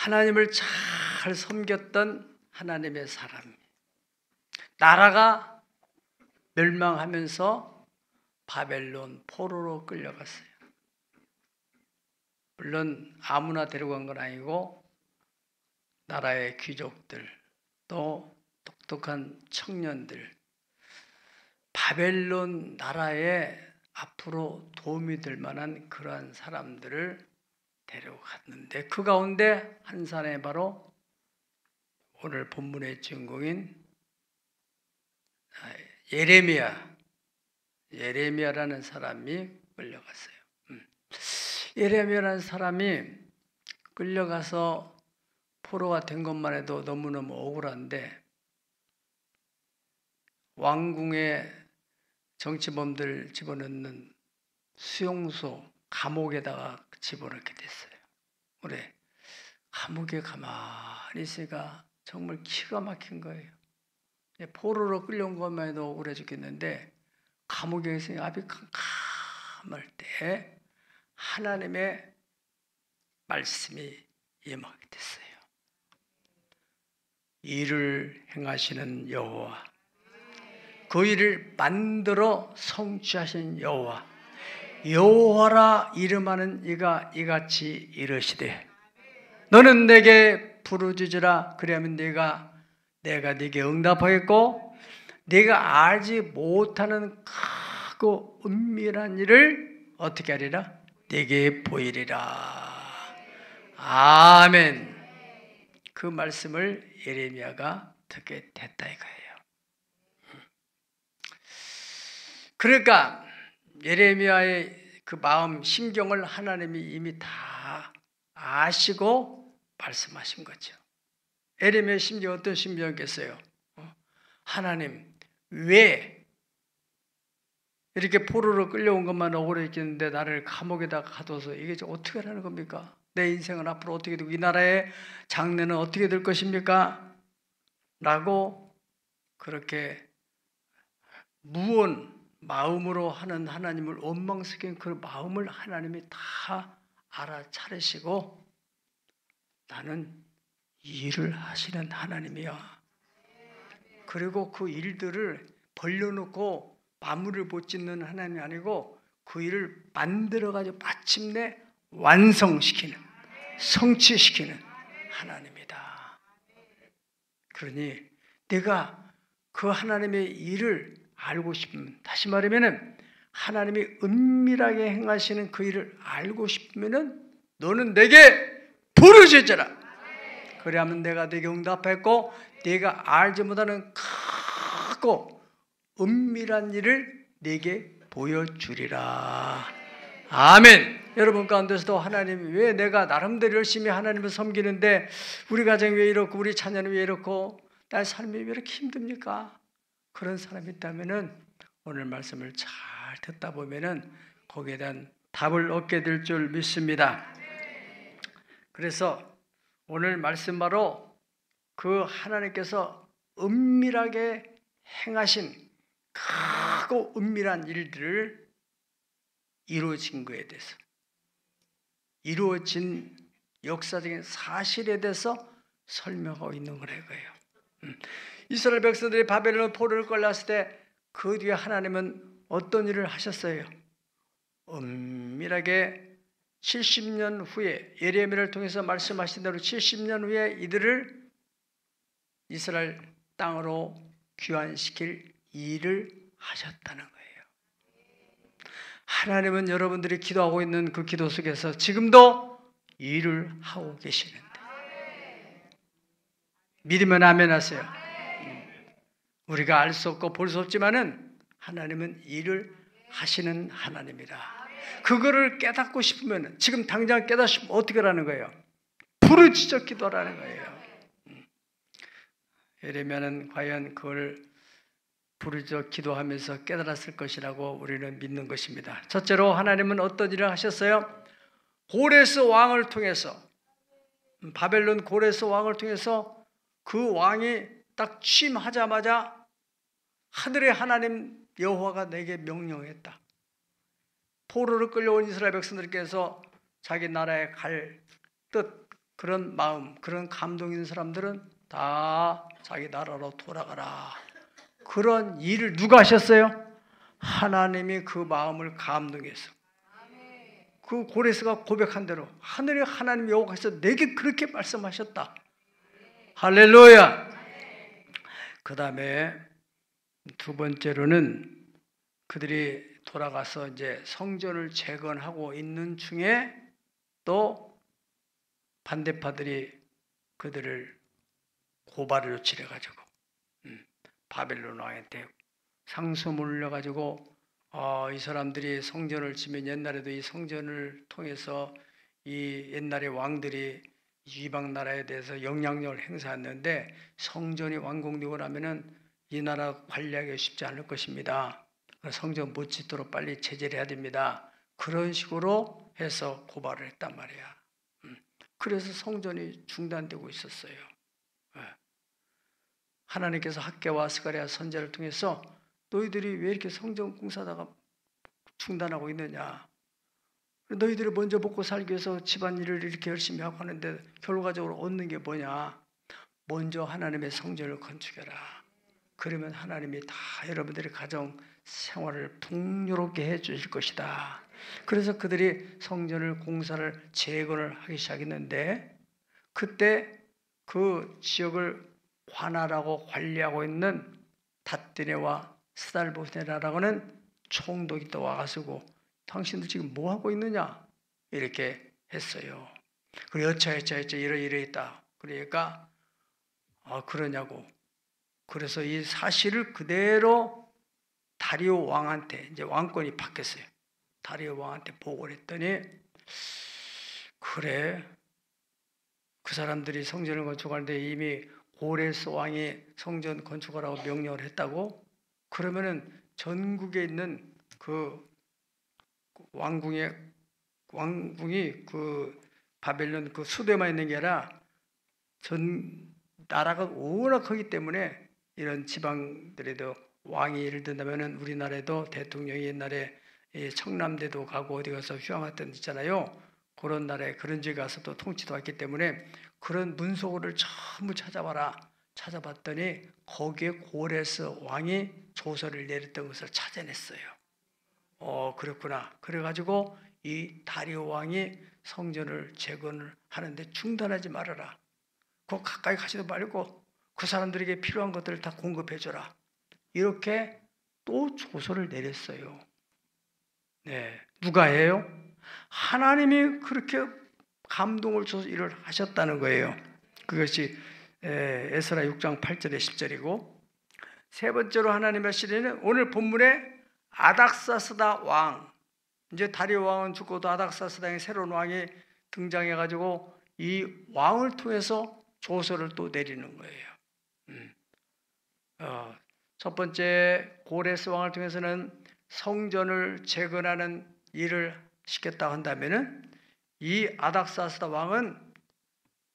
하나님을 잘 섬겼던 하나님의 사람, 나라가 멸망하면서 바벨론 포로로 끌려갔어요. 물론 아무나 데려간 건 아니고 나라의 귀족들, 또 똑똑한 청년들, 바벨론 나라에 앞으로 도움이 될 만한 그러한 사람들을 데려갔는데, 그 가운데 한 사람이 바로 오늘 본문의 주인공인 예레미야라는 사람이 끌려갔어요. 예레미야라는 사람이 끌려가서 포로가 된 것만 해도 너무너무 억울한데, 왕궁에 정치범들 집어넣는 수용소, 감옥에다가 집어넣게 됐어요. 그래, 감옥에 가만히 있으니까 정말 기가 막힌 거예요. 포로로 끌려온 것만 해도 억울해 죽겠는데, 감옥에 있으니 앞이 캄캄할 때 하나님의 말씀이 임하게 됐어요. 일을 행하시는 여호와, 그 일을 만들어 성취하신 여호와, 여호와라 이름하는 이가 이같이 이르시되, 너는 내게 부르짖으라. 그리하면 내가 네게 응답하겠고, 네가 알지 못하는 크고 은밀한 일을 어떻게 하리라? 네게 보이리라. 아멘. 그 말씀을 예레미야가 듣게 됐다 이거예요. 그러니까 예레미야의 그 마음, 심경을 하나님이 이미 다 아시고 말씀하신 거죠. 예레미야의 심경, 어떤 심경이겠어요? 하나님, 왜 이렇게 포로로 끌려온 것만 억울했겠는데 나를 감옥에다 가둬서 이게 어떻게 하라는 겁니까? 내 인생은 앞으로 어떻게 되고 이 나라의 장래는 어떻게 될 것입니까? 라고 그렇게 무언 마음으로 하는 하나님을 원망스러운 그 마음을 하나님이 다 알아차리시고, 나는 일을 하시는 하나님이야. 그리고 그 일들을 벌려놓고 마무리를 못 짓는 하나님이 아니고 그 일을 만들어가지고 마침내 완성시키는, 성취시키는 하나님이다. 그러니 내가 그 하나님의 일을 알고 싶으면, 다시 말하면 하나님이 은밀하게 행하시는 그 일을 알고 싶으면 너는 내게 부르짖으라. 그래야만 내가 네게 응답했고, 네가 알지 못하는 크고 은밀한 일을 네게 보여주리라. 아멘. 여러분 가운데서도 하나님이 왜 내가 나름대로 열심히 하나님을 섬기는데 우리 가정이 왜 이렇고 우리 자녀는 왜 이렇고 나의 삶이 왜 이렇게 힘듭니까? 그런 사람이 있다면 오늘 말씀을 잘 듣다 보면 거기에 대한 답을 얻게 될 줄 믿습니다. 그래서 오늘 말씀 바로 그 하나님께서 은밀하게 행하신 크고 은밀한 일들을 이루어진 것에 대해서, 이루어진 역사적인 사실에 대해서 설명하고 있는 거예요. 이스라엘 백성들이 바벨론 포로를 끌려왔을 때 그 뒤에 하나님은 어떤 일을 하셨어요? 은밀하게 70년 후에 예레미야를 통해서 말씀하신 대로 70년 후에 이들을 이스라엘 땅으로 귀환시킬 일을 하셨다는 거예요. 하나님은 여러분들이 기도하고 있는 그 기도 속에서 지금도 일을 하고 계시는데, 믿으면 아멘 하세요. 우리가 알 수 없고 볼 수 없지만은 하나님은 일을 하시는 하나님이라. 그거를 깨닫고 싶으면, 지금 당장 깨닫으시면 어떻게 하라는 거예요? 부르짖어 기도하라는 거예요. 예레미야는 과연 그걸 부르짖어 기도하면서 깨달았을 것이라고 우리는 믿는 것입니다. 첫째로 하나님은 어떤 일을 하셨어요? 고레스 왕을 통해서, 바벨론 고레스 왕을 통해서 그 왕이 딱 취임하자마자 하늘의 하나님 여호와가 내게 명령했다. 포로로 끌려온 이스라엘 백성들께서 자기 나라에 갈 뜻, 그런 마음, 그런 감동 있는 사람들은 다 자기 나라로 돌아가라. 그런 일을 누가 하셨어요? 하나님이 그 마음을 감동해서 그 고레스가 고백한 대로 하나님 여호와께서 내게 그렇게 말씀하셨다. 할렐루야. 그 다음에 두 번째로는 그들이 돌아가서 이제 성전을 재건하고 있는 중에 또 반대파들이 그들을 고발을 요청해가지고 바벨론 왕한테 상소문을 올려가지고 이 사람들이 성전을 지면 옛날에도 이 성전을 통해서 이 옛날의 왕들이 이방 나라에 대해서 영향력을 행사했는데 성전이 완공되고 나면은 이 나라 관리하기 쉽지 않을 것입니다. 성전 못 짓도록 빨리 제재를 해야 됩니다. 그런 식으로 해서 고발을 했단 말이야. 그래서 성전이 중단되고 있었어요. 하나님께서 학개와 스가랴 선지자를 통해서 너희들이 왜 이렇게 성전 공사다가 중단하고 있느냐? 너희들이 먼저 먹고 살기 위해서 집안일을 이렇게 열심히 하고 하는데 결과적으로 얻는 게 뭐냐? 먼저 하나님의 성전을 건축해라. 그러면 하나님이 다 여러분들의 가정 생활을 풍요롭게 해 주실 것이다. 그래서 그들이 성전을 공사를 재건을 하기 시작했는데 그때 그 지역을 관할하고 관리하고 있는 닷드네와 스달보스네라고 하는 총독이 또 와가지고 당신들 지금 뭐 하고 있느냐 이렇게 했어요. 그리고 여차여차 이러이러했다. 그러니까 그러냐고. 그래서 이 사실을 그대로 다리오 왕한테 이제 왕권이 바뀌었어요. 다리오 왕한테 보고를 했더니 그래 그 사람들이 성전을 건축하는데 이미 고레스 왕이 성전 건축하라고 명령을 했다고? 그러면은 전국에 있는 그 왕궁이 그 바벨론 그 수도에만 있는 게 아니라 전 나라가 워낙 크기 때문에 이런 지방들에도 왕이 예를 든다면은 우리나라에도 대통령이 옛날에 청남대도 가고 어디 가서 휴양했던 데 있잖아요. 그런 나라에 그런 지에 가서 또 통치도 했기 때문에 그런 문서고를 전부 찾아봐라. 찾아봤더니 거기에 고레스 왕이 조서를 내렸던 것을 찾아냈어요. 그렇구나. 그래가지고 이 다리오 왕이 성전을 재건을 하는데 중단하지 말아라. 그 가까이 가지도 말고 그 사람들에게 필요한 것들을 다 공급해줘라. 이렇게 또 조서를 내렸어요. 네, 누가 해요? 하나님이 그렇게 감동을 줘서 일을 하셨다는 거예요. 그것이 에스라 6장 8절에 10절이고 세 번째로 하나님의 시리는 오늘 본문에 아닥사스다 왕, 이제 다리오 왕은 죽고도 아닥사스다의 새로운 왕이 등장해가지고 이 왕을 통해서 조서를 또 내리는 거예요. 첫 번째 고레스 왕을 통해서는 성전을 재건하는 일을 시켰다고 한다면은 이 아닥사스다 왕은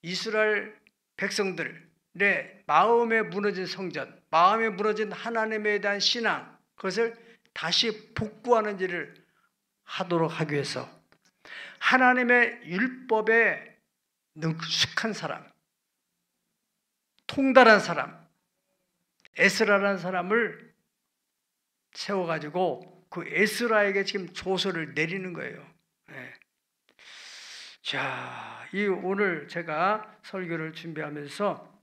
이스라엘 백성들의 마음에 무너진 성전, 마음에 무너진 하나님에 대한 신앙, 그것을 다시 복구하는 일을 하도록 하기 위해서 하나님의 율법에 능숙한 사람, 통달한 사람, 에스라라는 사람을 세워가지고 그 에스라에게 지금 조서를 내리는 거예요. 네. 자, 오늘 제가 설교를 준비하면서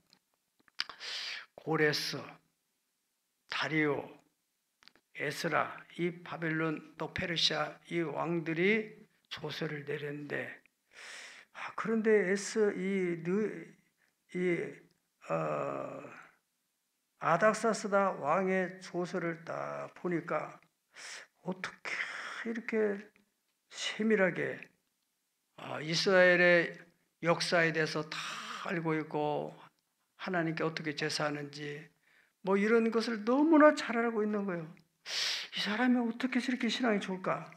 고레스, 다리오, 에스라, 이 바벨론 또 페르시아 이 왕들이 조서를 내렸는데 그런데 아닥사스다 왕의 조서를 딱 보니까 어떻게 이렇게 세밀하게 이스라엘의 역사에 대해서 다 알고 있고 하나님께 어떻게 제사하는지 뭐 이런 것을 너무나 잘 알고 있는 거예요. 이 사람이 어떻게 저렇게 신앙이 좋을까?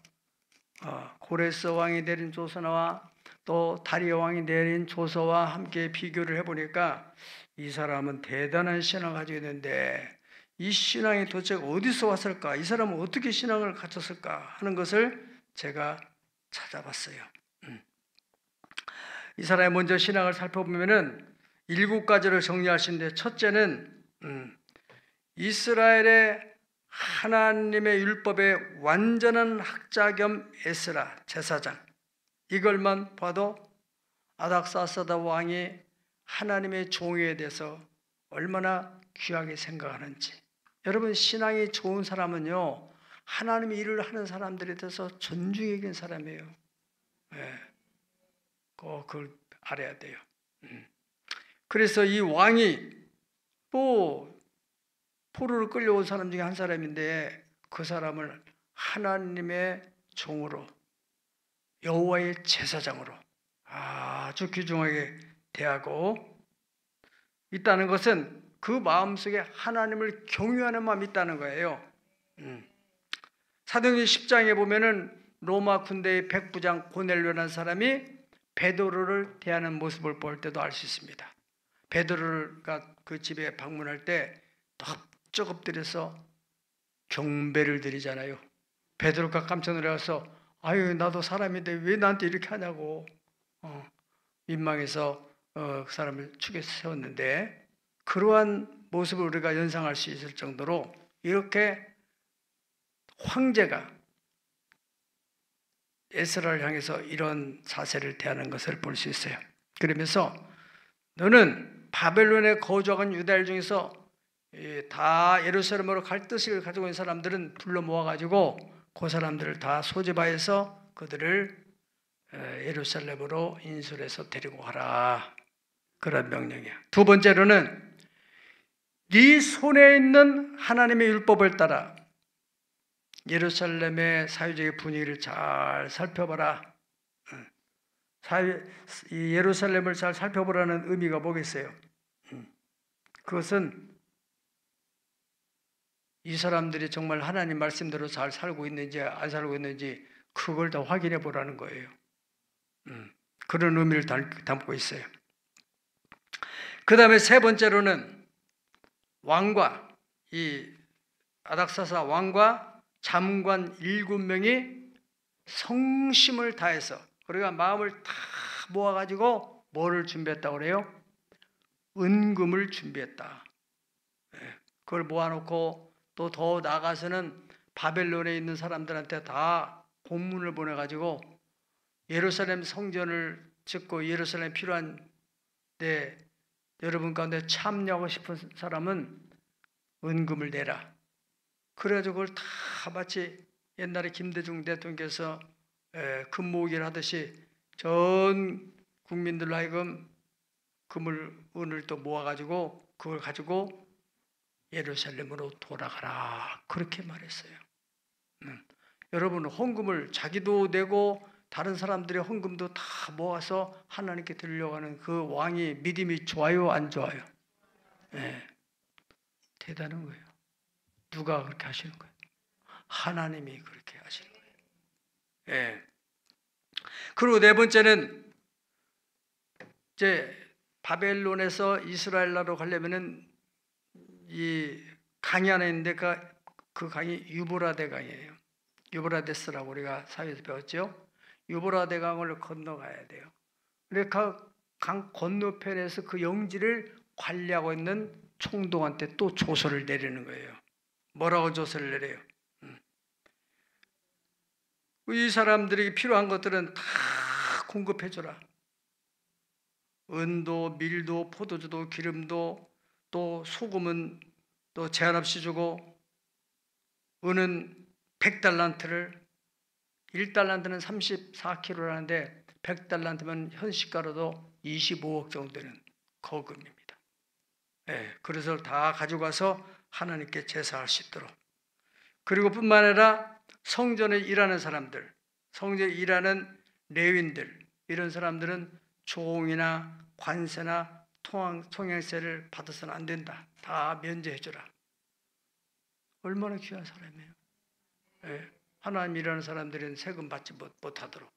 고레스 왕이 내린 조서와 또 다리오 왕이 내린 조서와 함께 비교를 해보니까 이 사람은 대단한 신앙을 가지고 있는데 이 신앙이 도대체 어디서 왔을까? 이 사람은 어떻게 신앙을 가졌을까? 하는 것을 제가 찾아봤어요. 이 사람의 먼저 신앙을 살펴보면은 7가지를 정리하시는데, 첫째는 이스라엘의 하나님의 율법의 완전한 학자 겸 에스라 제사장, 이걸만 봐도 아닥사스다 왕이 하나님의 종에 대해서 얼마나 귀하게 생각하는지. 여러분, 신앙이 좋은 사람은요, 하나님의 일을 하는 사람들에 대해서 존중이 있는 사람이에요. 그걸 알아야 돼요. 그래서 이 왕이 또 포로를 끌려온 사람 중에 한 사람인데, 그 사람을 하나님의 종으로, 여호와의 제사장으로 아주 귀중하게 대하고 있다는 것은 그 마음속에 하나님을 경외하는 마음이 있다는 거예요. 사도행전 10장에 보면은 로마 군대의 백부장 고넬료라는 사람이 베드로를 대하는 모습을 볼 때도 알 수 있습니다. 베드로가 그 집에 방문할 때 덥적 엎드려서 경배를 드리잖아요. 베드로가 깜짝 놀라서 아유, 나도 사람인데 왜 나한테 이렇게 하냐고 민망해서 그 사람을 축에 세웠는데, 그러한 모습을 우리가 연상할 수 있을 정도로 이렇게 황제가 에스라를 향해서 이런 자세를 대하는 것을 볼 수 있어요. 그러면서 너는 바벨론에 거주하는 유다인 중에서 다 예루살렘으로 갈 뜻을 가지고 있는 사람들은 불러 모아가지고 그 사람들을 다 소집하여서 그들을 예루살렘으로 인솔해서 데리고 가라, 그런 명령이야. 두 번째로는 네 손에 있는 하나님의 율법을 따라 예루살렘의 사회적인 분위기를 잘 살펴봐라. 예루살렘을 잘 살펴보라는 의미가 뭐겠어요? 그것은 이 사람들이 정말 하나님 말씀대로 잘 살고 있는지 안 살고 있는지 그걸 다 확인해 보라는 거예요. 그런 의미를 담고 있어요. 그 다음에 세 번째로는 왕과 이 아닥사스다 왕과 잠관 7명이 성심을 다해서, 그러니까 마음을 다 모아가지고 뭐를 준비했다고 그래요? 은금을 준비했다. 그걸 모아놓고 또 더 나아가서는 바벨론에 있는 사람들한테 다 공문을 보내가지고 예루살렘 성전을 짓고 예루살렘에 필요한 데 여러분 가운데 참여하고 싶은 사람은 은금을 내라. 그래가지고 그걸 다 마치 옛날에 김대중 대통령께서 금모으기를 하듯이 전 국민들로 하여금 은을 또 모아가지고 그걸 가지고 예루살렘으로 돌아가라, 그렇게 말했어요. 여러분, 헌금을 자기도 내고 다른 사람들의 헌금도 다 모아서 하나님께 드리려고 하는 그 왕이 믿음이 좋아요, 안 좋아요? 대단한 거예요. 누가 그렇게 하시는 거예요? 하나님이 그렇게 하시는 거예요. 그리고 네 번째는 이제 바벨론에서 이스라엘 나라로 가려면은 이 강이 하나 있는데 그 강이 유브라데 강이에요. 유브라데스라고 우리가 사회에서 배웠죠. 유브라데 강을 건너가야 돼요. 그러니까 강 건너편에서 그 영지를 관리하고 있는 총독한테 또 조서를 내리는 거예요. 뭐라고 조서를 내려요? 이 사람들에게 필요한 것들은 다 공급해줘라. 은도, 밀도, 포도주도, 기름도, 또 소금은 또 제한 없이 주고, 은은 100달란트를, 1달란트는 34kg라는데 100달란트면 현시가로도 25억 정도 되는 거금입니다. 그래서 다 가져가서 하나님께 제사할 수 있도록. 그리고 뿐만 아니라 성전에 일하는 사람들, 성전에 일하는 레위인들, 이런 사람들은 종이나 관세나 통행세를 받아서는 안 된다. 다 면제해주라. 얼마나 귀한 사람이에요. 하나님 일하는 사람들은 세금 받지 못하도록.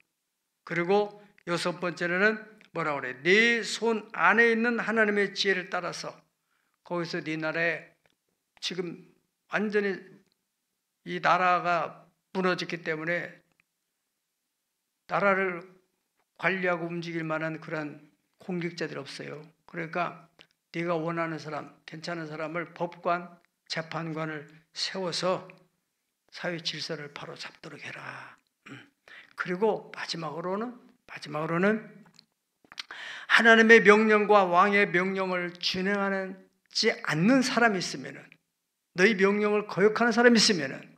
그리고 여섯 번째는 뭐라고 그래? 네 손 안에 있는 하나님의 지혜를 따라서 거기서 네 나라에 지금 완전히 이 나라가 무너졌기 때문에 나라를 관리하고 움직일 만한 그런 공직자들이 없어요. 그러니까 네가 원하는 사람, 괜찮은 사람을 법관, 재판관을 세워서 사회 질서를 바로 잡도록 해라. 그리고 마지막으로는 하나님의 명령과 왕의 명령을 준행하지 않는 사람이 있으면은, 너희 명령을 거역하는 사람이 있으면은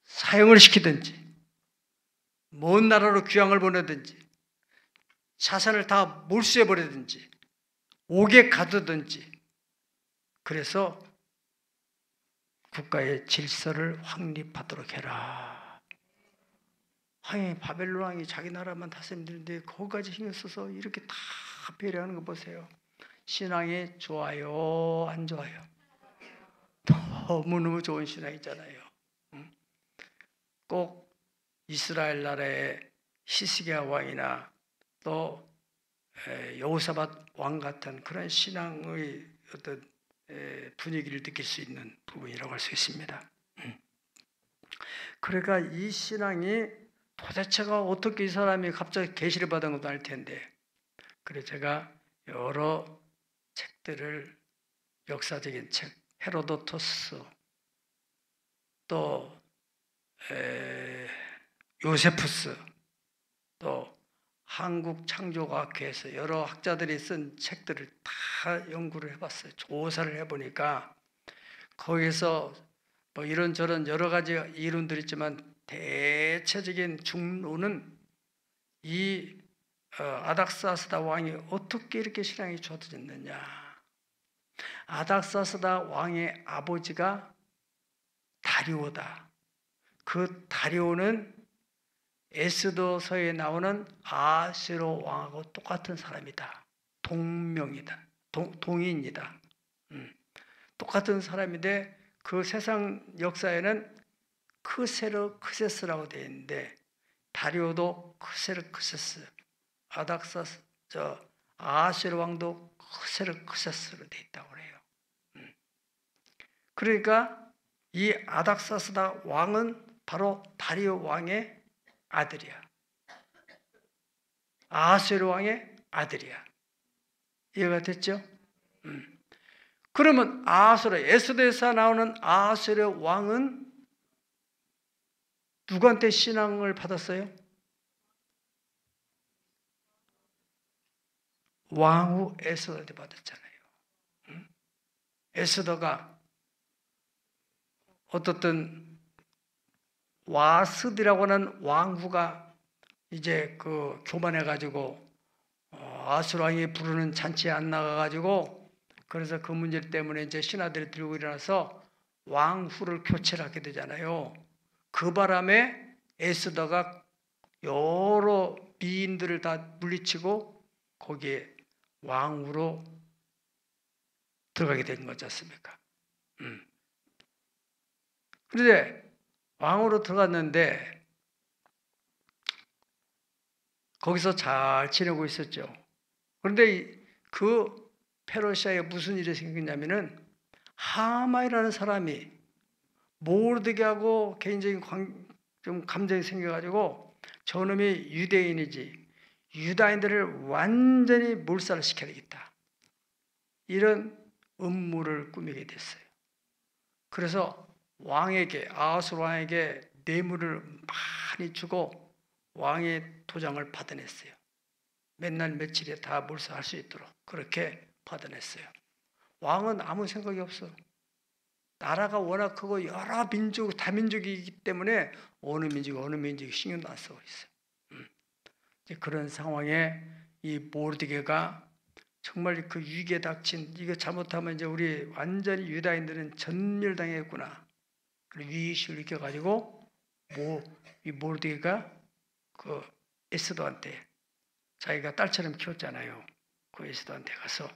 사형을 시키든지 먼 나라로 귀향을 보내든지 자산을 다 몰수해 버리든지 옥에 가두든지, 그래서 국가의 질서를 확립하도록 해라. 아니, 바벨론 왕이 자기 나라만 다스리는데 거기까지 신경 써서 이렇게 다 배려하는 거 보세요. 신앙이 좋아요, 안 좋아요? 너무너무 좋은 신앙이잖아요. 꼭 이스라엘 나라의 히스기야 왕이나 또 여호사밧 왕 같은 그런 신앙의 어떤 분위기를 느낄 수 있는 부분이라고 할 수 있습니다. 그러니까 이 신앙이 도대체가 어떻게 이 사람이 갑자기 계시를 받은 것도 알 텐데, 그래서 제가 여러 책들을, 역사적인 책, 헤로도토스, 또 요세푸스, 또 한국 창조과학회에서 여러 학자들이 쓴 책들을 다 연구를 해봤어요. 조사를 해보니까 거기서 뭐 이런저런 여러 가지 이론들이 있지만 대체적인 중론은 이 아닥사스다 왕이 어떻게 이렇게 신앙이 좋아졌느냐. 아닥사스다 왕의 아버지가 다리오다. 그 다리오는 에스더서에 나오는 아하스웨로 왕하고 똑같은 사람이다. 동명이다. 동인이다. 똑같은 사람인데 그 세상 역사에는 크세르크세스라고 되어 있는데 다리오도 크세르크세스, 아하스웨로 왕도 크세르크세스로 되어 있다고 그래요. 그러니까 이 아닥사스다 왕은 바로 다리오 왕의 아들이야. 아하스웨로 왕의 아들이야. 이해가 됐죠? 그러면 에스더에서 나오는 아하스웨로 왕은 누구한테 신앙을 받았어요? 왕후 에스더한테 받았잖아요. 에스더가 어떻든 와스디라고 하는 왕후가 이제 그 교만해가지고 아하스웨로 왕이 부르는 잔치에 안 나가가지고, 그래서 그 문제 때문에 이제 신하들이 들고 일어나서 왕후를 교체를 하게 되잖아요. 그 바람에 에스더가 여러 미인들을 다 물리치고 거기에 왕후로 들어가게 된 거지 않습니까? 그런데 왕으로 들어갔는데 거기서 잘 지내고 있었죠. 그런데 그 페르시아에 무슨 일이 생겼냐면은 하만이라는 사람이 모르드게하고 개인적인 좀 감정이 생겨가지고 저놈이 유대인이지 유다인들을 완전히 몰살을 시켜야겠다, 이런 음모를 꾸미게 됐어요. 그래서 아하스웨로 왕에게 뇌물을 많이 주고 왕의 도장을 받아냈어요. 맨날 며칠에 다 몰살할 수 있도록 그렇게 받아냈어요. 왕은 아무 생각이 없어. 나라가 워낙 크고 여러 민족, 다민족이기 때문에 어느 민족이 신경도 안 쓰고 있어요. 그런 상황에 이 모르드게가 정말 그 위기에 닥친, 이거 잘못하면 이제 우리 완전히 유다인들은 전멸당했구나, 위기의식을 느껴가지고 이 모르드게가 그 에스더한테, 자기가 딸처럼 키웠잖아요. 그 에스더한테 가서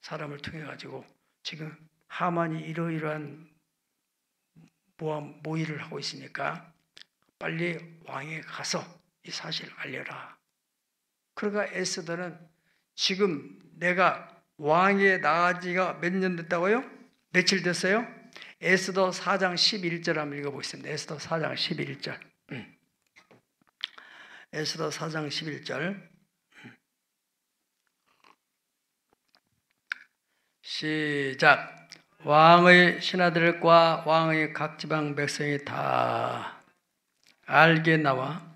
사람을 통해 가지고 지금 하만이 이러이러한 모의를 하고 있으니까 빨리 왕에게 가서 이 사실을 알려라. 그러니까 에스더는 지금 내가 왕에 나간 지가 몇 년 됐다고요? 며칠 됐어요? 에스더 4장 11절 한번 읽어보겠습니다. 에스더 4장 11절. 에스더 4장 11절. 시작. 왕의 신하들과 왕의 각 지방 백성이 다 알게 나와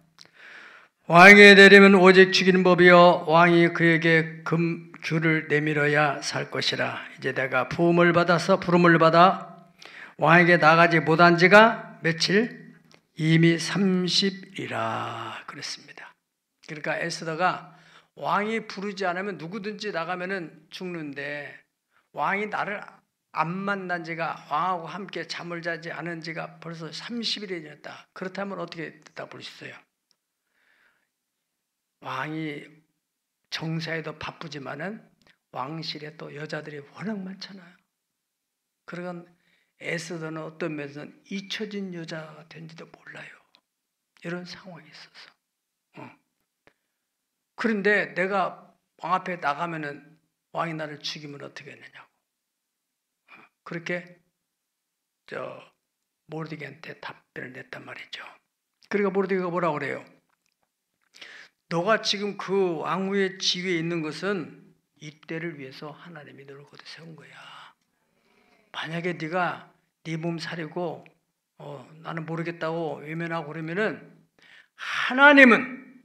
왕에게 내리면 오직 죽이는 법이요 왕이 그에게 규를 내밀어야 살 것이라. 이제 내가 부름을 받아 왕에게 나가지 못한 지가 며칠? 이미 30일이라 그랬습니다. 그러니까 에스더가 왕이 부르지 않으면 누구든지 나가면은 죽는데 왕이 나를 안 만난 지가, 왕하고 함께 잠을 자지 않은 지가 벌써 30일이 지났다. 그렇다면 어떻게 대답할 수 있어요? 왕이 정사에도 바쁘지만은 왕실에 또 여자들이 워낙 많잖아요. 그러건 에스더는 어떤 면에서는 잊혀진 여자가 된지도 몰라요. 이런 상황이 있어서. 그런데 내가 왕 앞에 나가면은 왕이 나를 죽이면 어떻게 했느냐고. 그렇게 모르드게한테 답변을 냈단 말이죠. 그러니까 모르드게가 뭐라고 그래요? 너가 지금 그 왕후의 지위에 있는 것은 이때를 위해서 하나님이 너를 거기에 세운 거야. 만약에 네가 네 몸 사리고 나는 모르겠다고 외면하고 그러면은 하나님은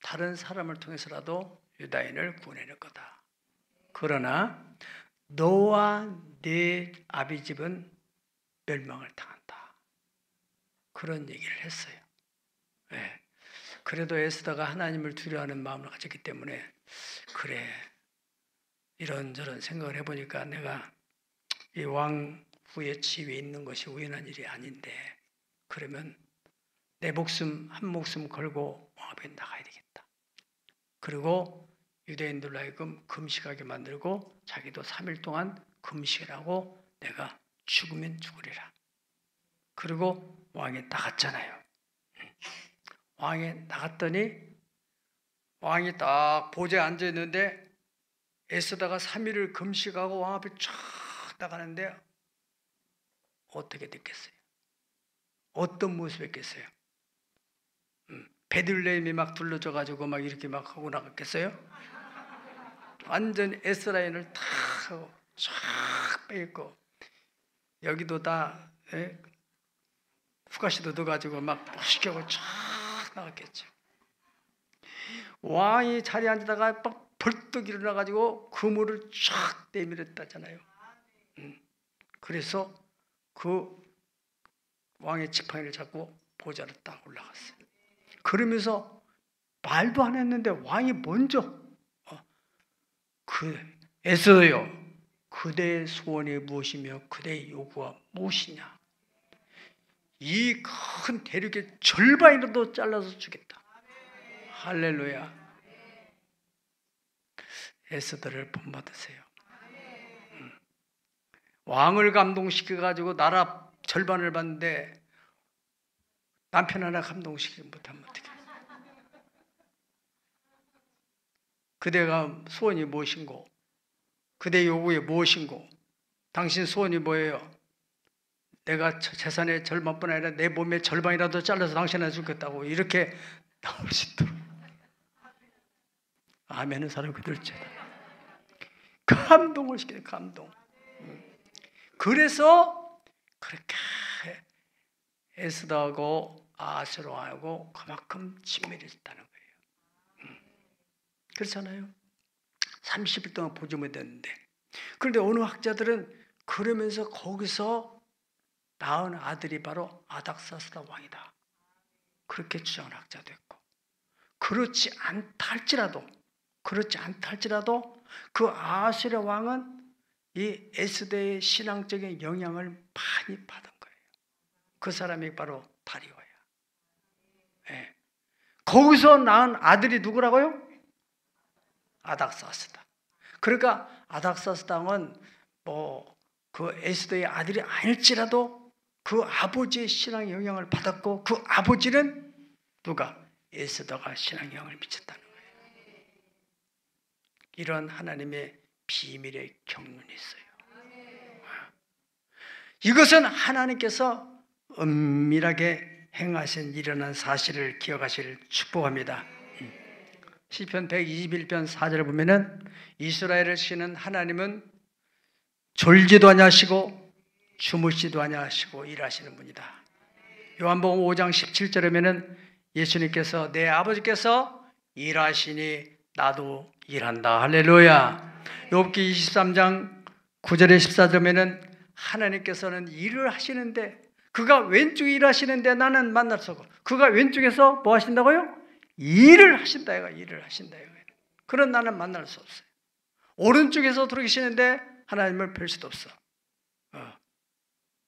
다른 사람을 통해서라도 유다인을 구원해낼 거다. 그러나 너와 네 아비 집은 멸망을 당한다. 그런 얘기를 했어요. 네. 그래도 에스더가 하나님을 두려워하는 마음을 가졌기 때문에 그래, 이런저런 생각을 해보니까 내가 이 왕후의 지위에 있는 것이 우연한 일이 아닌데 그러면 내 목숨 한 목숨 걸고 왕 앞에 나가야 되겠다. 그리고 유대인들로 하여금 금식하게 만들고 자기도 3일 동안 금식을 하고 내가 죽으면 죽으리라. 그리고 왕에 나갔잖아요. 왕에 나갔더니 왕이 딱 보좌에 앉아있는데 에스더가 3일을 금식하고 왕 앞에 쫙 나가는데 어떻게 됐겠어요? 어떤 모습이었겠어요? 베들레헴이 막 둘러져가지고 막 이렇게 막 하고 나갔겠어요? 완전 S라인을 탁 하고 쫙 빼있고 여기도 다 후가시도 넣어가지고 막 멋있게 쫙 나갔겠죠. 왕이 자리에 앉다가 막 벌떡 일어나가지고 그물을 쫙 내밀었다잖아요. 그래서 그 왕의 지팡이를 잡고 보좌로 딱 올라갔어요. 그러면서 말도 안 했는데 왕이 먼저 에스더여, 그대의 소원이 무엇이며 그대의 요구가 무엇이냐? 이 큰 대륙의 절반이라도 잘라서 주겠다. 할렐루야. 에스더를 본받으세요. 왕을 감동시켜가지고 나라 절반을 받는데 남편 하나 감동시키지 못하면 어떡해. 그대가 소원이 무엇인고, 그대 요구에 무엇인고, 당신 소원이 뭐예요? 내가 재산의 절반뿐 아니라 내 몸의 절반이라도 잘라서 당신한테 주겠다고 이렇게 나올 수 있도록. 아멘은 사람 그들째. 감동을 시켜요. 감동. 그래서 그렇게 에스더하고 아스로하고 그만큼 친밀해졌다는 거예요. 그렇잖아요. 30일 동안 보지 못했는데. 그런데 어느 학자들은 그러면서 거기서 낳은 아들이 바로 아닥사스다 왕이다. 그렇게 주장하는 학자도 있고. 그렇지 않다 할지라도 그 아수르 왕은 이 에스더의 신앙적인 영향을 많이 받은 거예요. 그 사람이 바로 다리오야. 네. 거기서 낳은 아들이 누구라고요? 아닥사스다. 그러니까 아닥사스다 왕은 그 에스더의 아들이 아닐지라도 그 아버지의 신앙 영향을 받았고 그 아버지는 누가? 에스더가 신앙 영향을 미쳤다는 거예요. 이런 하나님의 비밀의 경륜이 있어요. 이것은 하나님께서 은밀하게 행하신 일어난 사실을 기억하시길 축복합니다. 시편 121편 4절을 보면은 이스라엘을 치는 하나님은 졸지도 아니하시고 주무시도 아니하시고 일하시는 분이다. 요한복음 5장 17절에 보면은 예수님께서 내 아버지께서 일하시니 나도 일한다. 할렐루야. 욥기 23장 9절에 14절에 보면은 하나님께서는 일을 하시는데 그가 왼쪽에 일하시는데 나는 만날 수 없고 그가 왼쪽에서 뭐 하신다고요? 일을 하신다. 일을 하신다. 그런 나는 만날 수 없어요. 오른쪽에서 들어계시는데 하나님을 뵐 수도 없어.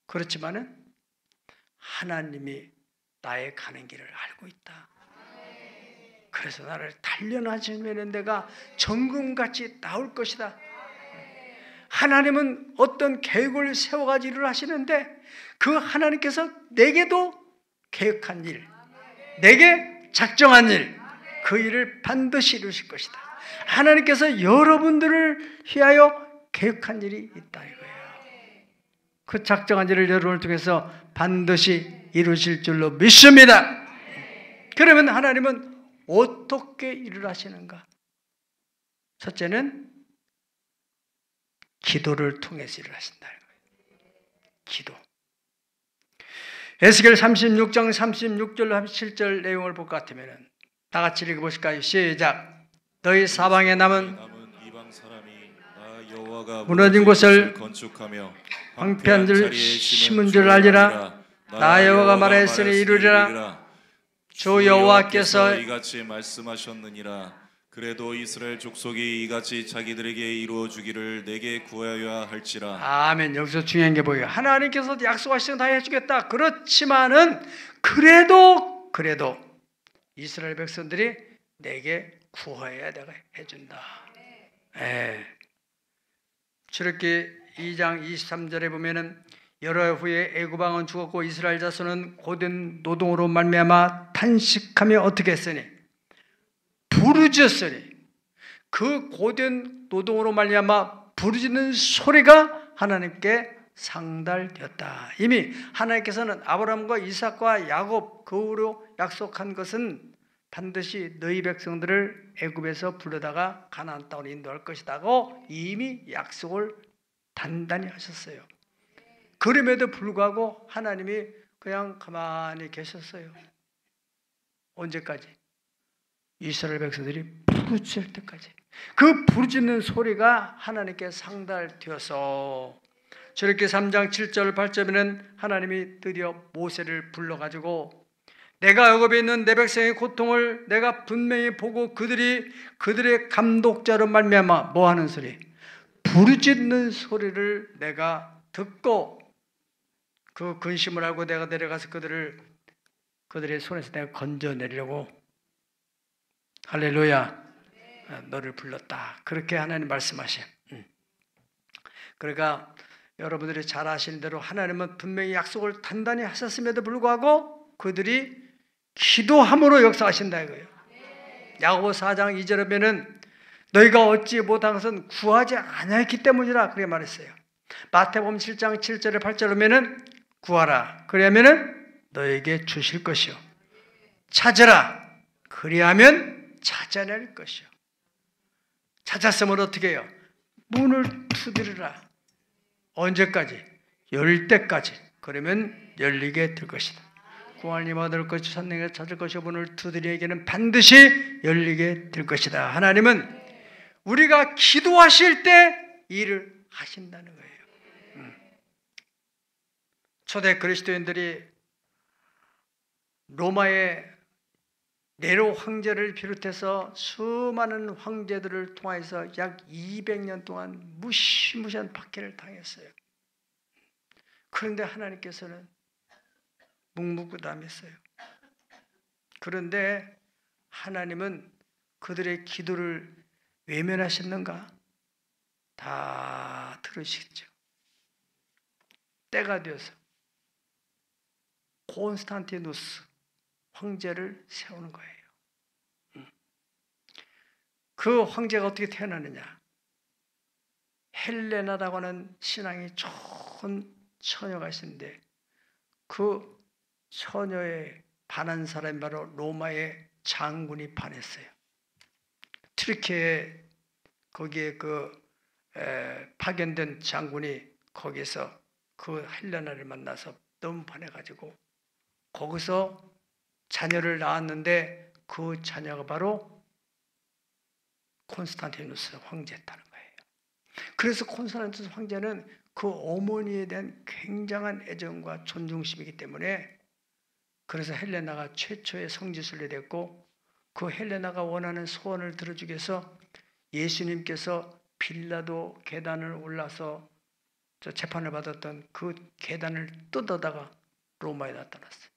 그렇지만은 하나님이 나의 가는 길을 알고 있다. 그래서 나를 단련하시면 내가 정금같이 나올 것이다. 하나님은 어떤 계획을 세워가지고 일을 하시는데 그 하나님께서 내게도 계획한 일, 내게 작정한 일, 그 일을 반드시 이루실 것이다. 하나님께서 여러분들을 위하여 계획한 일이 있다 이거예요. 그 작정한 일을 여러분을 통해서 반드시 이루실 줄로 믿습니다. 그러면 하나님은 어떻게 일을 하시는가? 첫째는 기도를 통해서 일을 하신다. 기도. 에스겔 36장 36절 37절 내용을 볼 것 같으면 다 같이 읽어보실까요? 시작. 너희 사방에 남은 이방 사람이 나 여호와가 무너진 곳을 건축하며 황폐한 줄 심은 줄 알리라. 나 여호와가 말하였으니 이루리라. 주 여호와께서 이같이 말씀하셨느니라. 그래도 이스라엘 족속이 이같이 자기들에게 이루어 주기를 내게 구하여야 할지라. 아멘. 여기서 중요한 게 뭐예요? 하나님께서 약속하신 거 다 해주겠다. 그렇지만은 그래도 이스라엘 백성들이 내게 구하여야 내가 해준다. 출애굽기 2장 23절에 보면은 여러 해 후에 애굽 왕은 죽었고 이스라엘 자손은 고된 노동으로 말미암아 탄식하며 어떻게 했으니 부르짖었으니 그 고된 노동으로 말미암아 부르짖는 소리가 하나님께 상달되었다. 이미 하나님께서는 아브라함과 이삭과 야곱 그 후로 약속한 것은 반드시 너희 백성들을 애굽에서 불러다가 가나안 땅으로 인도할 것이다고 이미 약속을 단단히 하셨어요. 그럼에도 불구하고 하나님이 그냥 가만히 계셨어요. 언제까지? 이스라엘 백성들이 부르짖을 때까지. 그 부르짖는 소리가 하나님께 상달되어서 출애굽기 3장 7절 8절에는 하나님이 드디어 모세를 불러가지고 내가 애굽에 있는 내 백성의 고통을 내가 분명히 보고 그들의 감독자로 말미암아 뭐 하는 소리? 부르짖는 소리를 내가 듣고 그 근심을 알고 내가 내려가서 그들의 손에서 내가 건져내려고 할렐루야 너를 불렀다. 그렇게 하나님 말씀하셔. 그러니까 여러분들이 잘 아시는 대로 하나님은 분명히 약속을 단단히 하셨음에도 불구하고 그들이 기도함으로 역사하신다 이거예요. 야고보 4장 2절에 보면은 너희가 얻지 못한 것은 구하지 아니했기 때문이라 그렇게 말했어요. 마태복음 7장 7절에 8절에 보면은 구하라 그리하면은 너에게 주실 것이요 찾으라 그리하면 찾아낼 것이요. 찾았으면 어떻게 해요? 문을 두드리라. 언제까지? 열 때까지. 그러면 열리게 될 것이다. 구하니 얻을 것이 찾는 찾을 것이 문을 두드리에게는 반드시 열리게 될 것이다. 하나님은 우리가 기도하실 때 일을 하신다는 거예요. 초대 그리스도인들이 로마의 네로 황제를 비롯해서 수많은 황제들을 통해서 약 200년 동안 무시무시한 박해를 당했어요. 그런데 하나님께서는 묵묵부담했어요. 그런데 하나님은 그들의 기도를 외면하셨는가? 다 들으시죠. 때가 되어서 콘스탄티누스 황제를 세우는 거예요. 그 황제가 어떻게 태어나느냐? 헬레나라고 하는 신앙이 좋은 처녀가 있었는데 그 처녀에 반한 사람이 바로 로마의 장군이 반했어요. 튀르키예 거기에 파견된 장군이 거기서 그 헬레나를 만나서 너무 반해가지고 거기서 자녀를 낳았는데 그 자녀가 바로 콘스탄티누스 황제였다는 거예요. 그래서 콘스탄티누스 황제는 그 어머니에 대한 굉장한 애정과 존중심이기 때문에 그래서 헬레나가 최초의 성지순례 됐고 그 헬레나가 원하는 소원을 들어주기 위해서 예수님께서 빌라도 계단을 올라서 재판을 받았던 그 계단을 뜯어다가 로마에 나타났어요.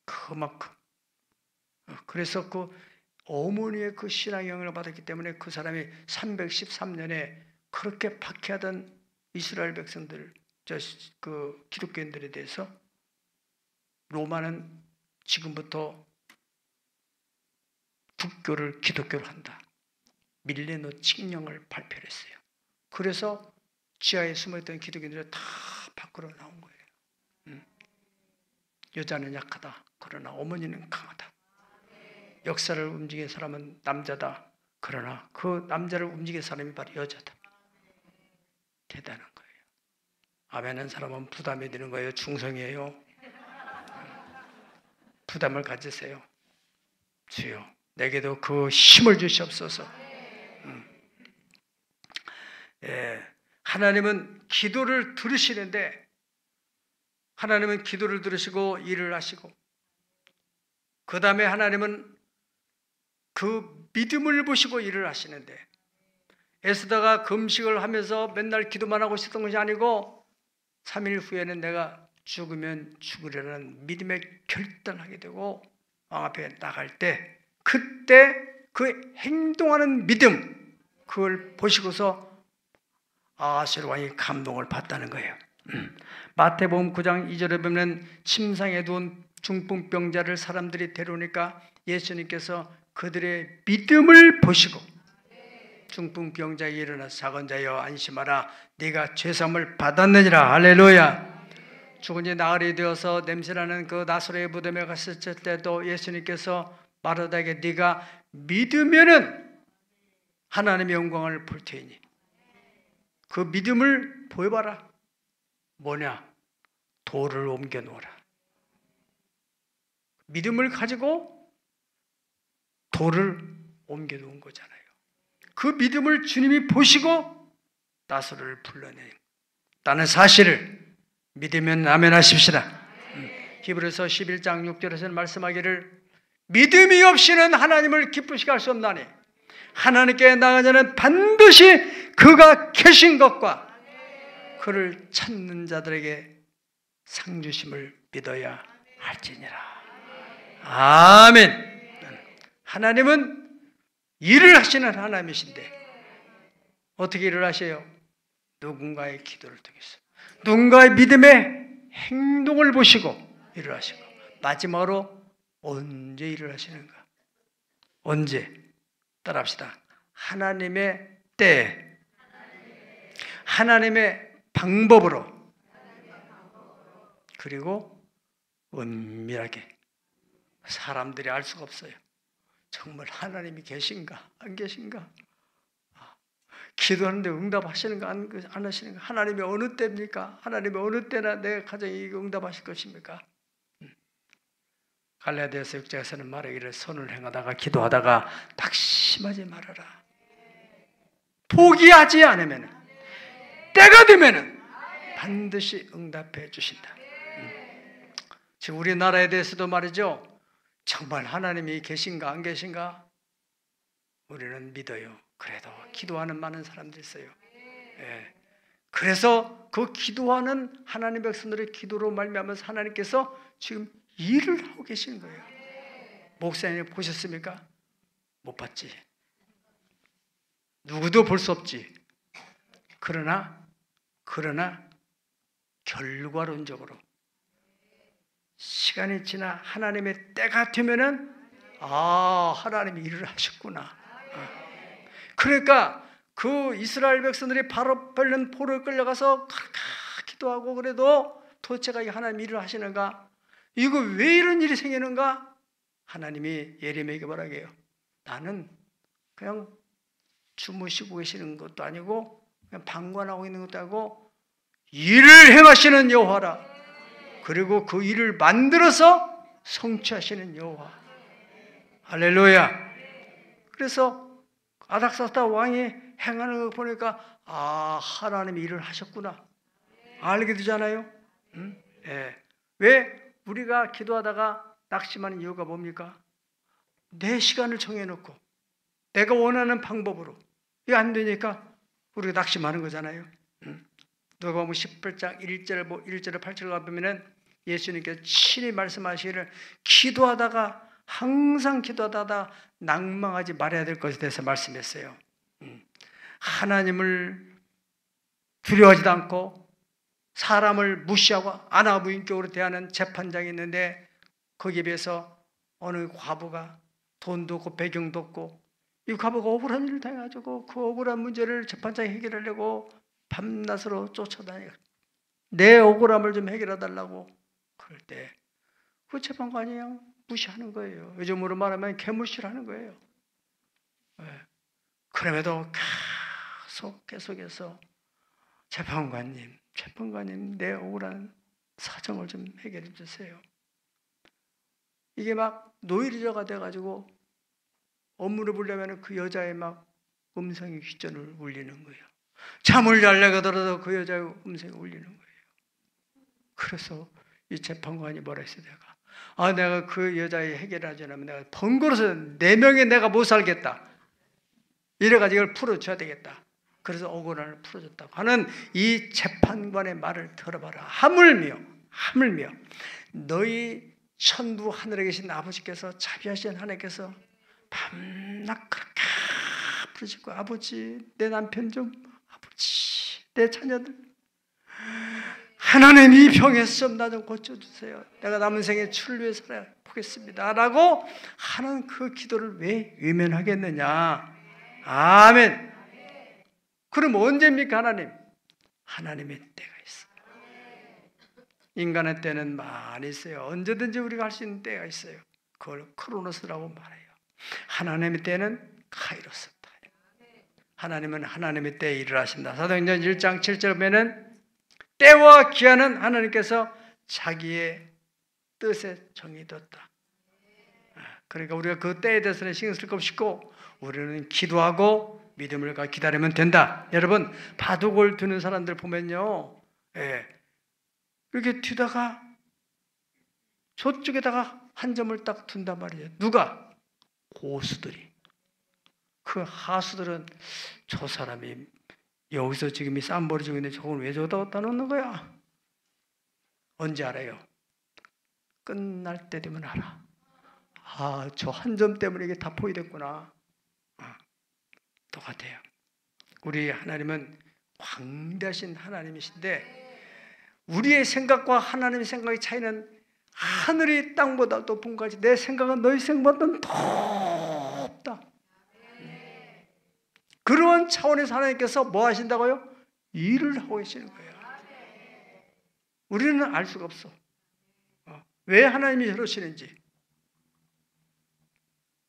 그만큼. 그래서 그 어머니의 그 신앙의 영향을 받았기 때문에 그 사람이 313년에 그렇게 박해하던 이스라엘 백성들, 그 기독교인들에 대해서 로마는 지금부터 국교를 기독교를 한다. 밀레노 칙령을 발표했어요. 그래서 지하에 숨어있던 기독교인들이 다 밖으로 나온 거예요. 여자는 약하다. 그러나 어머니는 강하다. 역사를 움직이는 사람은 남자다. 그러나 그 남자를 움직이는 사람이 바로 여자다. 대단한 거예요. 아멘한 사람은 부담이 되는 거예요. 중성이에요. 부담을 가지세요. 주여, 내게도 그 힘을 주시옵소서. 하나님은 기도를 들으시는데, 하나님은 기도를 들으시고 일을 하시고, 그 다음에 하나님은 그 믿음을 보시고 일을 하시는데, 에스더가 금식을 하면서 맨날 기도만 하고 있었던 것이 아니고 3일 후에는 내가 죽으면 죽으려는 믿음에 결단하게 되고 왕 앞에 나갈 때 그때 그 행동하는 믿음, 그걸 보시고서 아하수에로 왕이 감동을 받다는 거예요. 마태복음 9장 2절에 보면 침상에 누운 중풍병자를 사람들이 데려오니까 예수님께서 그들의 믿음을 보시고 중풍병자에 일어나 작은 자여 안심하라, 네가 죄사함을 받았느니라. 할렐루야. 죽은 지 나흘이 되어서 냄새나는 그 나사로의 무덤에 갔을 때도 예수님께서 마르다에게 네가 믿으면은 하나님의 영광을 볼 테니 그 믿음을 보여봐라. 뭐냐? 돌을 옮겨 놓으라. 믿음을 가지고 돌을 옮겨 놓은 거잖아요. 그 믿음을 주님이 보시고 나사로를 불러냈다는 사실을 믿으면 아멘 하십시다. 히브리서 11장 6절에서는 말씀하기를 믿음이 없이는 하나님을 기쁘시게 할 수 없나니 하나님께 나아가는 자는 반드시 그가 계신 것과 그를 찾는 자들에게 상 주심을 믿어야 할지니라. 아멘. 하나님은 일을 하시는 하나님이신데 어떻게 일을 하셔요? 누군가의 기도를 통해서, 누군가의 믿음의 행동을 보시고 일을 하시고, 마지막으로 언제 일을 하시는가? 언제? 따라합시다. 하나님의 때, 하나님의 방법으로, 그리고 은밀하게. 사람들이 알 수가 없어요. 정말 하나님이 계신가 안 계신가? 기도하는데 응답하시는가 안 하시는가? 하나님이 어느 때입니까? 하나님이 어느 때나 내 가정에 응답하실 것입니까? 갈라디아서 6장에서는 말하기를 선을 행하다가 기도하다가 낙심하지 말아라. 포기하지 않으면 때가 되면 반드시 응답해 주신다. 지금 우리나라에 대해서도 말이죠. 정말 하나님이 계신가 안 계신가? 우리는 믿어요. 그래도 기도하는 많은 사람들이 있어요. 예. 그래서 그 기도하는 하나님 백성들의 기도로 말미암아서 하나님께서 지금 일을 하고 계시는 거예요. 목사님 보셨습니까? 못 봤지. 누구도 볼 수 없지. 그러나 결과론적으로 시간이 지나 하나님의 때가 되면은 하나님이 일을 하셨구나. 그러니까 그 이스라엘 백성들이 바로 벌른 포로에 끌려가서 기도하고 그래도 도대체가 이 하나님 일을 하시는가? 이거 왜 이런 일이 생기는가? 하나님이 예레미야에게 뭐라고 해요? 나는 그냥 주무시고 계시는 것도 아니고 그냥 방관하고 있는 것도 아니고 일을 행하시는 여호와라. 그리고 그 일을 만들어서 성취하시는 여호와. 할렐루야. 그래서 아닥사스다 왕이 행하는 거 보니까 하나님이 일을 하셨구나 알게 되잖아요. 응? 예. 왜 우리가 기도하다가 낙심하는 이유가 뭡니까? 내 시간을 정해놓고 내가 원하는 방법으로 이게 안 되니까 우리가 낙심하는 거잖아요. 누가복음 18장 1절을 8절을 보면은 예수님께서 친히 말씀하시기를 기도하다가 항상 기도하다가 낭망하지 말아야 될 것에 대해서 말씀했어요. 하나님을 두려워하지도 않고 사람을 무시하고 아나무인격으로 대하는 재판장이 있는데 거기에 비해서 어느 과부가 돈도 없고 배경도 없고 이 과부가 억울한 일을 당해가지고 그 억울한 문제를 재판장이 해결하려고 밤낮으로 쫓아다니고 내 억울함을 좀 해결해달라고 그럴 때 그 재판관이 그냥 무시하는 거예요. 요즘으로 말하면 개무시하는 거예요. 그럼에도 계속해서 재판관님 내 억울한 사정을 좀 해결해 주세요. 이게 막 노이로제가 돼가지고 업무를 보려면 그 여자의 막 음성이 귓전을 울리는 거예요. 잠을 자려고 하더라도 그 여자의 음성이 울리는 거예요. 그래서 이 재판관이 뭐라 했어요? 내가 그 여자의 해결하지 않으면 내가 번거로워서 4명에 내가 못 살겠다. 이래가지고 이걸 풀어줘야 되겠다. 그래서 억울함을 풀어줬다고 하는 이 재판관의 말을 들어봐라. 하물며 너희 천부 하늘에 계신 아버지께서 자비하신 하나님께서 밤낮 그렇게 부르짖고 아버지 내 남편 좀 아버지 내 자녀들 하나님 이 병에서 나 좀 고쳐주세요. 내가 남은 생에 주를 위해 살아 보겠습니다 라고 하는 그 기도를 왜 외면하겠느냐. 아멘. 그럼 언제입니까? 하나님의 때가 있어요. 인간의 때는 많이 있어요. 언제든지 우리가 할 수 있는 때가 있어요. 그걸 크로노스라고 말해요. 하나님의 때는 카이로스 타임. 하나님은 하나님의 때에 일을 하신다. 사도행전 1장 7절 보면은 때와 기한은 하나님께서 자기의 뜻에 정해뒀다. 그러니까 우리가 그 때에 대해서는 신경 쓸 거 없고 우리는 기도하고 믿음을 갖고 기다리면 된다. 여러분 바둑을 두는 사람들 보면요, 이렇게 두다가 저쪽에다가 한 점을 딱 둔단 말이에요. 누가? 고수들이. 그 하수들은 저 사람이 여기서 지금 이 쌈 벌어지고 있는데 저걸 왜 저기다 갖다 놓는 거야? 언제 알아요? 끝날 때 되면 알아. 저 한 점 때문에 이게 다 포위됐구나. 똑같아요. 우리 하나님은 광대하신 하나님이신데 우리의 생각과 하나님의 생각의 차이는 하늘이 땅보다 높은 것이 내 생각은 너희 생각보다는 더 높다. 그런 차원에서 하나님께서 뭐 하신다고요? 일을 하고 계시는 거예요. 우리는 알 수가 없어. 왜 하나님이 저러시는지.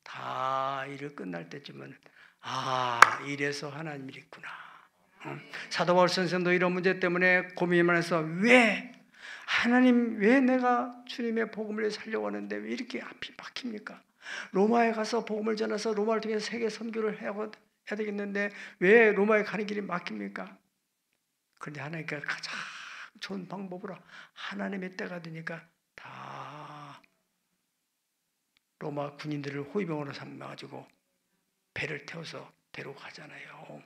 다 일을 끝날 때쯤은 이래서 하나님이 있구나. 사도 바울 선생도 이런 문제 때문에 고민이 많아서 왜 내가 주님의 복음을 살려고 하는데 왜 이렇게 앞이 막힙니까? 로마에 가서 복음을 전해서 로마를 통해서 세계 선교를 해야 되겠는데 왜 로마에 가는 길이 막힙니까? 그런데 하나님께서 가장 좋은 방법으로 하나님의 때가 되니까 다 로마 군인들을 호위병으로 삼아가지고 배를 태워서 데려가잖아요.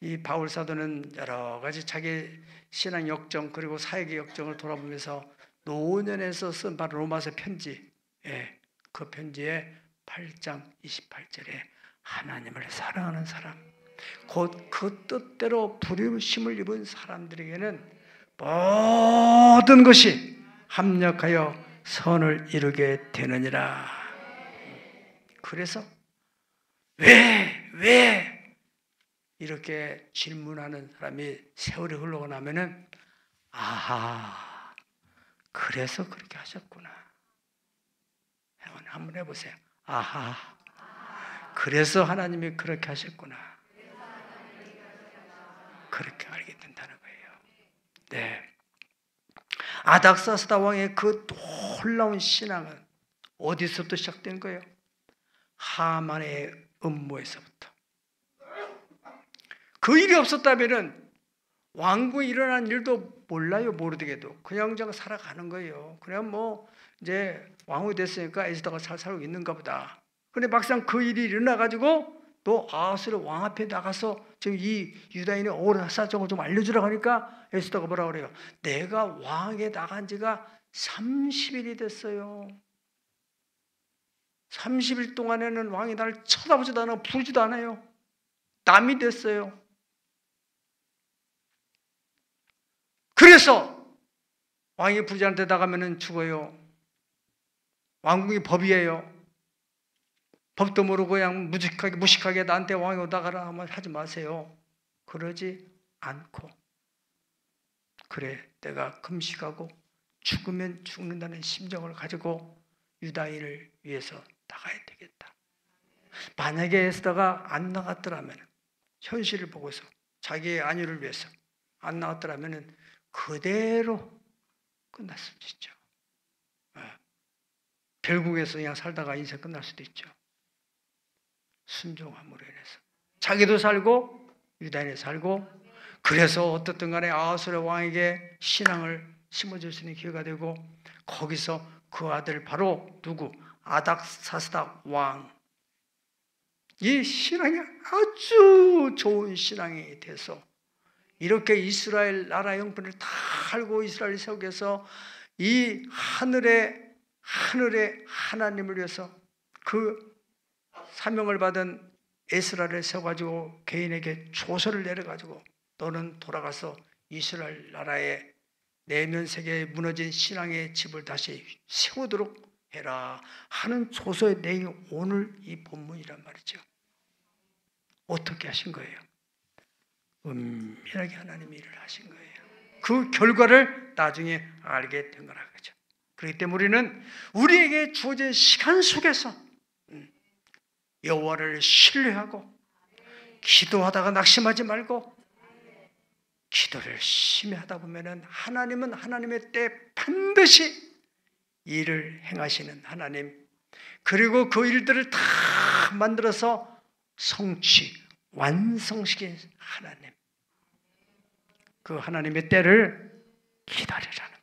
이 바울 사도는 여러 가지 자기 신앙 역정 그리고 사역의 역정을 돌아보면서 노년에서 쓴 바로 로마서 편지, 그 편지의 8장 28절에 하나님을 사랑하는 사람, 곧 그 뜻대로 부르심을 입은 사람들에게는 모든 것이 합력하여 선을 이루게 되느니라. 그래서 왜 이렇게 질문하는 사람이 세월이 흘러고 나면은 아하, 그래서 그렇게 하셨구나. 한번 해보세요. 아하, 그래서 하나님이 그렇게 하셨구나. 그렇게 알게 된다는 거예요. 네. 아닥사스다 왕의 그 놀라운 신앙은 어디서부터 시작된 거예요? 하만의 음모에서부터. 그 일이 없었다면은 왕궁에 일어난 일도 몰라요. 모르게도 그냥 살아가는 거예요. 그냥 뭐 이제 왕후가 됐으니까 에스더가 잘 살고 있는가 보다. 근데 막상 그 일이 일어나가지고 또 아하스를 왕 앞에 나가서 지금 이 유다인의 오라사정을 좀 알려주라고 하니까 에스더가 뭐라 그래요? 내가 왕에 나간 지가 30일이 됐어요. 30일 동안에는 왕이 나를 쳐다보지도 않아 부르지도 않아요. 남이 됐어요. 그래서 왕이 부르지 않을 때 나가면 죽어요. 왕궁이 법이에요. 법도 모르고 그냥 무식하게 나한테 왕이 오다가라 하면 하지 마세요. 그러지 않고 그래 내가 금식하고 죽으면 죽는다는 심정을 가지고 유다인을 위해서 나가야 되겠다. 만약에 에스더가 안 나갔더라면 현실을 보고서 자기의 안위를 위해서 안 나갔더라면 그대로 끝났을 수 있죠. 결국에서 그냥 살다가 인생 끝날 수도 있죠. 순종함으로 인해서 자기도 살고 유다인이 살고 그래서 어떻든 간에 아하스의 왕에게 신앙을 심어줄 수 있는 기회가 되고 거기서 그 아들 바로 누구? 아닥사스다 왕. 이 신앙이 아주 좋은 신앙이 돼서 이렇게 이스라엘 나라 형편을 다 알고 이스라엘 세우게해서 이 하늘의 하나님을 위해서 그 사명을 받은 에스라를 세워가지고 개인에게 조서를 내려가지고 너는 돌아가서 이스라엘 나라의 내면 세계에 무너진 신앙의 집을 다시 세우도록 해라 하는 조서의 내용이 오늘 이 본문이란 말이죠. 어떻게 하신 거예요? 은밀하게 하나님이 일을 하신 거예요. 그 결과를 나중에 알게 된 거라는 거죠. 그렇기 때문에 우리는 우리에게 주어진 시간 속에서 여호와를 신뢰하고 기도하다가 낙심하지 말고 기도를 열심히 하다 보면은 하나님은 하나님의 때 반드시 일을 행하시는 하나님, 그리고 그 일들을 다 만들어서 성취, 완성시킨 하나님, 그 하나님의 때를 기다리라는